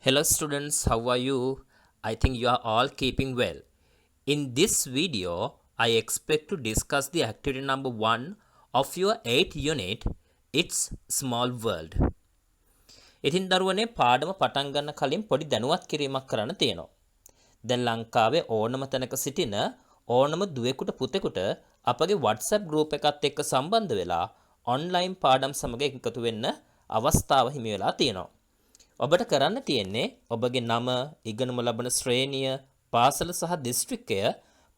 Hello students, how are you? I think you are all keeping well. In this video, I expect to discuss the activity number 1 of your 8th unit, It's Small World. ඉතින් දරුවනේ පාඩම පටන් ගන්න කලින් පොඩි දැනුවත් කිරීමක් කරන්න තියෙනවා. දැන් ලංකාවේ ඕනම තැනක සිටින ඕනම දුවෙකුට පුතෙකුට අපගේ WhatsApp group එකත් එක්ක සම්බන්ධ වෙලා online පාඩම් සමග එකතු වෙන්න අවස්ථාව හිමි වෙලා තියෙනවා. ඔබට කරන්න තියෙන්නේ ඔබගේ නම, ඉගෙනුම ලබන ශ්‍රේණිය, පාසල සහ දිස්ත්‍රික්කය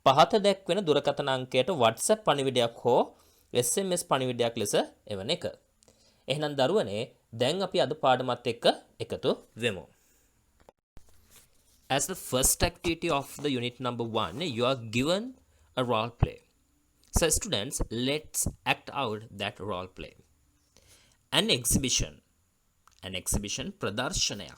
පහත දැක්වෙන දුරකථන අංකයට WhatsApp පණිවිඩයක් හෝ SMS පණිවිඩයක් ලෙස එවන එක. එහෙනම් දරුවනේ දැන් අපි අද පාඩමත් එක්ක එකතු වෙමු. As the first activity of the unit number 1, you are given a role play. So students, let's act out that role play. An exhibition. An exhibition ප්‍රදර්ශනයක්.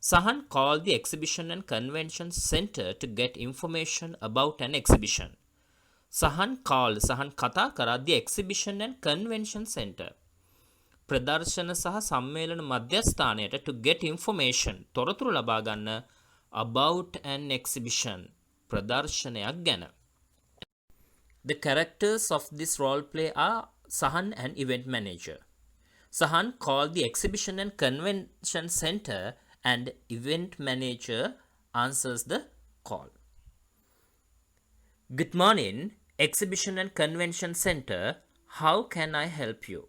Sahan called the exhibition and convention center to get information about an exhibition. Sahan කතා කරා the exhibition and convention center. ප්‍රදර්ශන සහ සම්මේලන මධ්‍යස්ථානයට to get information තොරතුරු ලබා ගන්න about an exhibition ප්‍රදර්ශනයක් ගැන. The characters of this role play are Sahan and event manager. Sahan called the exhibition and convention center and event manager answers the call. Good morning, exhibition and convention center. How can I help you?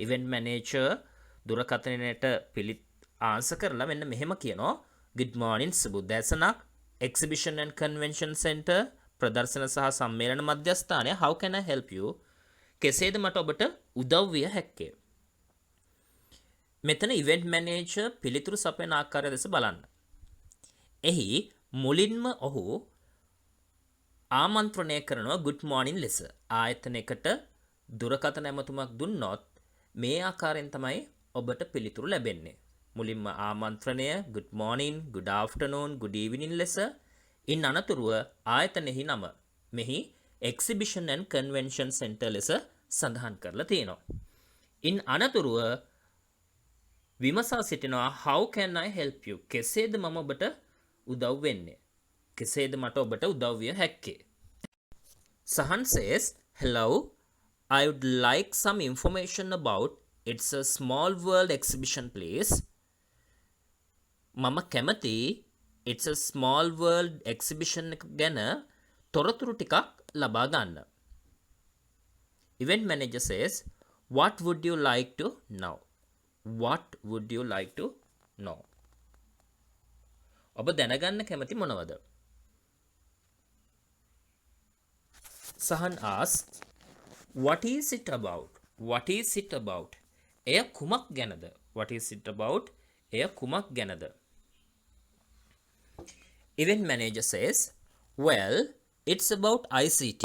Event manager දුරකථනයට answer කරලා මෙන්න මෙහෙම කියනවා. Good morning, සුබෝදෑසනක්. Exhibition and convention center ප්‍රදර්ශන සහ සම්මේලන මධ්‍යස්ථානය. How can I help you? කෙසේද මට ඔබට උදව් විය හැක්කේ? මෙතන ඉවෙන්ට් මැනේජර් පිළිතුරු සපයන ආකාරය දෙස බලන්න. එහි මුලින්ම ඔහු ආමන්ත්‍රණය කරනවා good morning ලෙස. ආයතනයකට දුරකථන ඇමතුමක් දුන්නොත් මේ ආකාරයෙන් තමයි ඔබට පිළිතුරු ලැබෙන්නේ. මුලින්ම ආමන්ත්‍රණය good morning, good afternoon, good evening ලෙස. ඉන් අනතුරුව ආයතනයෙහි නම මෙහි exhibition and convention center ලෙස සඳහන් කරලා තියෙනවා. ඉන් අනතුරුව විමසා සිටිනවා how can I help you? කෙසේද මම ඔබට උදව් වෙන්නේ? කෙසේද මට ඔබට උදව් විය හැක්කේ? Sahan says, hello, I would like some information about It's a Small World exhibition please. මම කැමති It's a Small World exhibition ගැන තොරතුරු ටිකක් ලබා ගන්න. Event manager says, what would you like to know? What would you like to know? ඔබ දැනගන්න කැමති මොනවද? Sahan asks, what is it about? What is it about? එය කුමක් ගැනද? What is it about? එය කුමක් ගැනද? Event manager says, well, it's about ICT.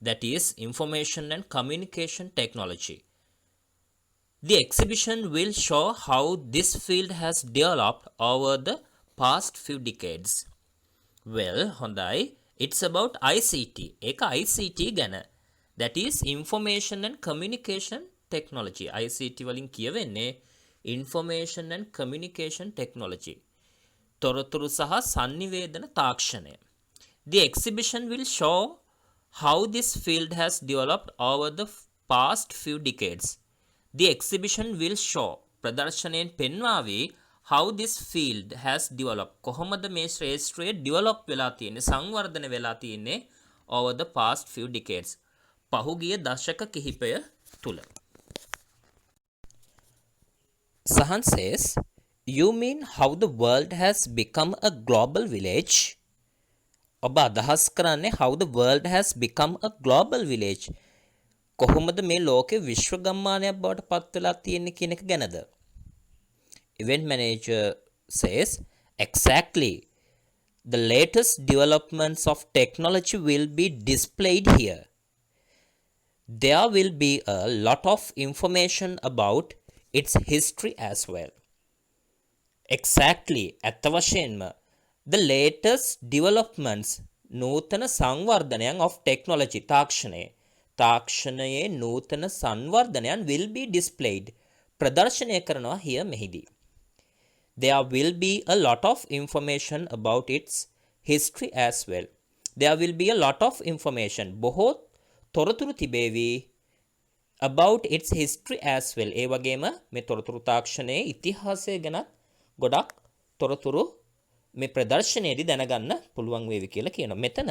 That is information and communication technology. The exhibition will show how this field has developed over the past few decades. Well, හොඳයි. It's about ICT. ඒක ICT ගැන. That is information and communication technology. ICT වලින් කියවෙන්නේ information and communication technology. තොරතුරු සහ sannivedana තාක්ෂණය. The exhibition will show how this field has developed over the past few decades. The exhibition will show ප්‍රදර්ශනයෙන් පෙන්වාවි how this field has developed. කොහොමද මේ ශ්‍රේෂ්ත්‍රය develop වෙලා තියෙන්නේ, සංවර්ධන වෙලා තියෙන්නේ over the past few decades. පහුගිය දශක කිහිපය තුල. Sahan says, you mean how the world has become a global village? ඔබ අදහස් කරන්නේ how the world has become a global village. කොහොමද මේ ලෝකෙ විශ්ව ගම්මානයක් බවට පත් වෙලා තියෙන්නේ කියන එක ගැනද? Event manager says, exactly. The latest developments of technology will be displayed here. There will be a lot of information about its history as well. Exactly. ඇත්ත වශයෙන්ම the latest developments නූතන සංවර්ධනයන් of technology තාක්ෂණයේ නූතන සංවර්ධනයන් will be displayed ප්‍රදර්ශනය කරනවා here මෙහිදී. there will be a lot of information about its history as well. There will be a lot of information. බොහෝ තොරතුරු තිබේවි about its history as well. ඒ වගේම මේ තොරතුරු තාක්ෂණයේ ඉතිහාසය ගැනත් ගොඩක් තොරතුරු මේ ප්‍රදර්ශනයේදී දැනගන්න පුළුවන් වේවි කියලා කියනවා. මෙතන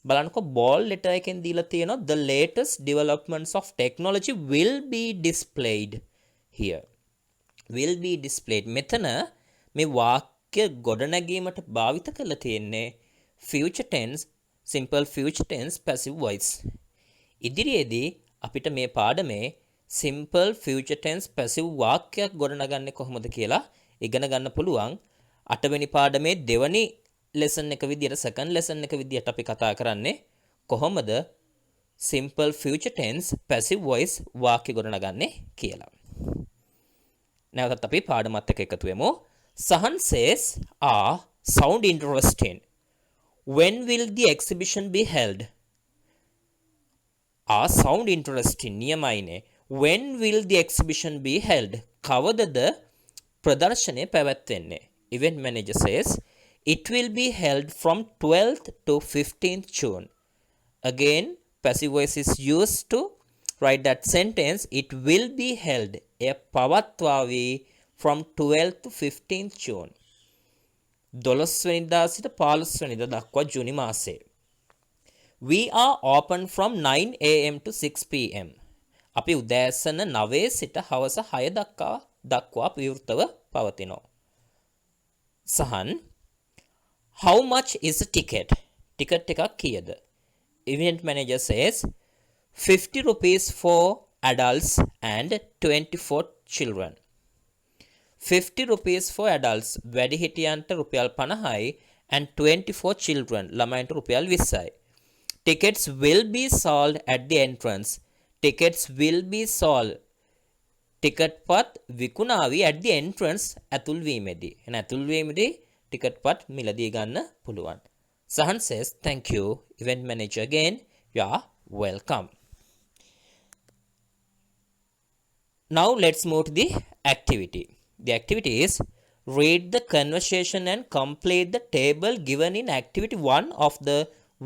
බලන්නකො බෝල් ලෙටර් එකෙන් දීලා තියෙනවා the latest developments of technology will be displayed here. will be displayed. මෙතන මේ වාක්‍ය ගොඩනැගීමට භාවිත කරලා තියෙන්නේ future tense, simple future tense, passive voice. ඉදිරියේදී අපිට මේ පාඩමේ simple future tense passive වාක්‍යයක් ගොඩනගන්නේ කොහොමද කියලා ඉගෙන ගන්න පුළුවන්. 8 වෙනි පාඩමේ දෙවනි lesson එක විදියට second lesson එක විදියට අපි කතා කරන්නේ කොහොමද simple future tense passive voice වාක්‍ය ගොඩනගන්නේ කියලා. නැවතත් අපි පාඩමත් එක්ක එකතු වෙමු. Sahan says, sound interesting. When will the exhibition be held? Sound interesting. නියමයිනේ. When will the exhibition be held? කවදද ප්‍රදර්ශනය පැවැත්වෙන්නේ? Event manager says, it will be held from 12th to 15th June. Again, passive voice is used to write that sentence. It will be held. එය පවත්වාවි from 12th to 15th June. 12 වෙනිදා සිට 15 වෙනිදා දක්වා ජූනි මාසයේ. We are open from 9 am to 6 pm. අපි උදෑසන 9 සිට හවස 6 දක්වා විවෘතව පවතිනවා. සහන්, how much is the ticket? Ticket එකක් කීයද? Event manager says 50 rupees for adults and 24 children. 50 rupees for adults, වැඩිහිටියන්ට රුපියල් 50යි, and 24 children, ළමයින්ට රුපියල් 20යි. Tickets will be sold at the entrance. Tickets will be sold. Ticket පත් විකුණාවි at the entrance, ඇතුල් වීමේදී. එන ඇතුල් වීමේදී ටිකට් පත් මිලදී ගන්න පුළුවන්. Sahan says, thank you. Event manager again, you are welcome. Now let's move to the activity. The activity is read the conversation and complete the table given in activity 1 of the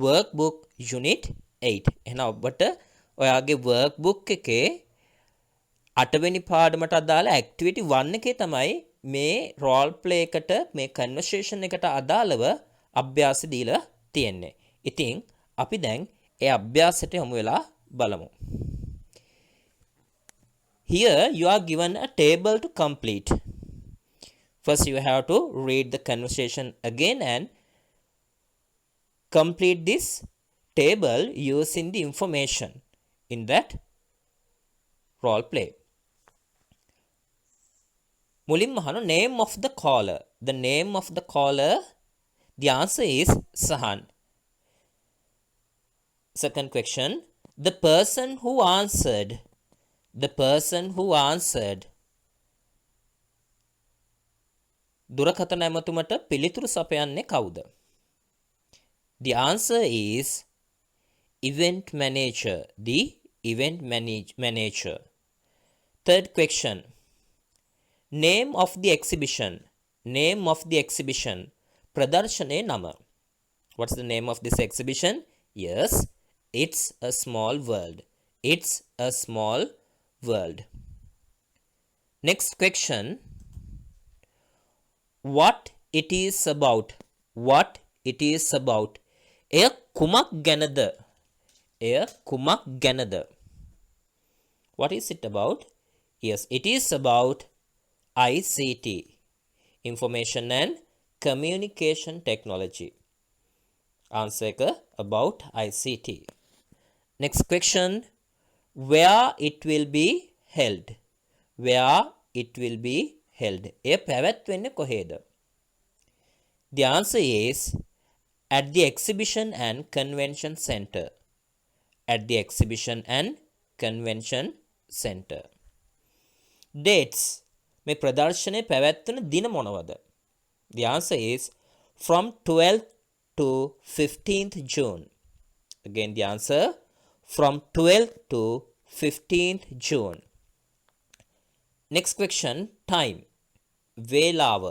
workbook unit 8. එහෙනම් ඔබට ඔයාගේ workbook එකේ 8 වෙනි පාඩමට අදාළ activity 1 එකේ තමයි මේ role play එකට මේ conversation එකට අදාළව අභ්‍යාස දීලා තියෙන්නේ. ඉතින් අපි දැන් ඒ අභ්‍යාසයට යමු වෙලා බලමු. Here you are given a table to complete. First you have to read the conversation again and complete this table using the information in that role play. මුලින්ම අහන name of the caller. The name of the caller, the answer is Sahan. Second question, the person who answered. The person who answered. දුරකථන ඇමතුමට පිළිතුරු සපයන්නේ කවුද? The answer is event manager. The event manager. Third question, name of the exhibition. Name of the exhibition. ප්‍රදර්ශනයේ නම. What's the name of this exhibition? Yes, it's a small world. It's a small world. Next question, what it is about. What it is about. එය කුමක් ගැනද? එය කුමක් ගැනද? What is it about? Yes, it is about ICT, information and communication technology. Answer about ICT. Next question, where it will be held. Where it will be held. එය පැවැත්වෙන්නේ කොහේද? The answer is at the exhibition and convention center. At the exhibition and convention center. Dates. මේ ප්‍රදර්ශනයේ පැවැත්වෙන දින මොනවද? The answer is from 12th to 15th June. Again the answer, from 12th to 15th June. Next question, time. වේලාව.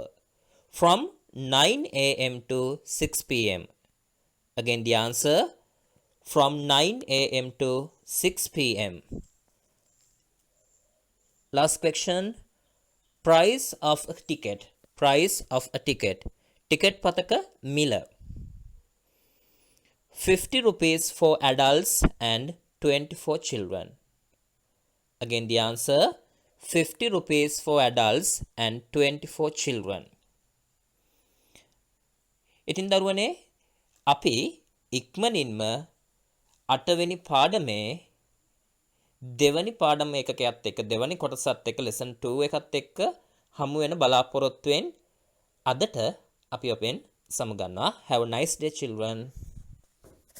from 9 a.m. to 6 p.m. Again, the answer from 9 a.m. to 6 p.m. Last question. Price of a ticket. Price of a ticket. Ticket pataka mila. 50 rupees for adults and 20 for children. Again, the answer 50 rupees for adults and 20 for children. ඉතින් දරුවනේ අපි ඉක්මනින්ම 8 වෙනි පාඩමේ දෙවනි පාඩම එකකයත් එක්ක දෙවනි කොටසත් එක්ක lesson 2 එකත් එක්ක හමු වෙන බලාපොරොත්තුෙන් අදට අපි open සමුගන්නවා. Have a nice day children.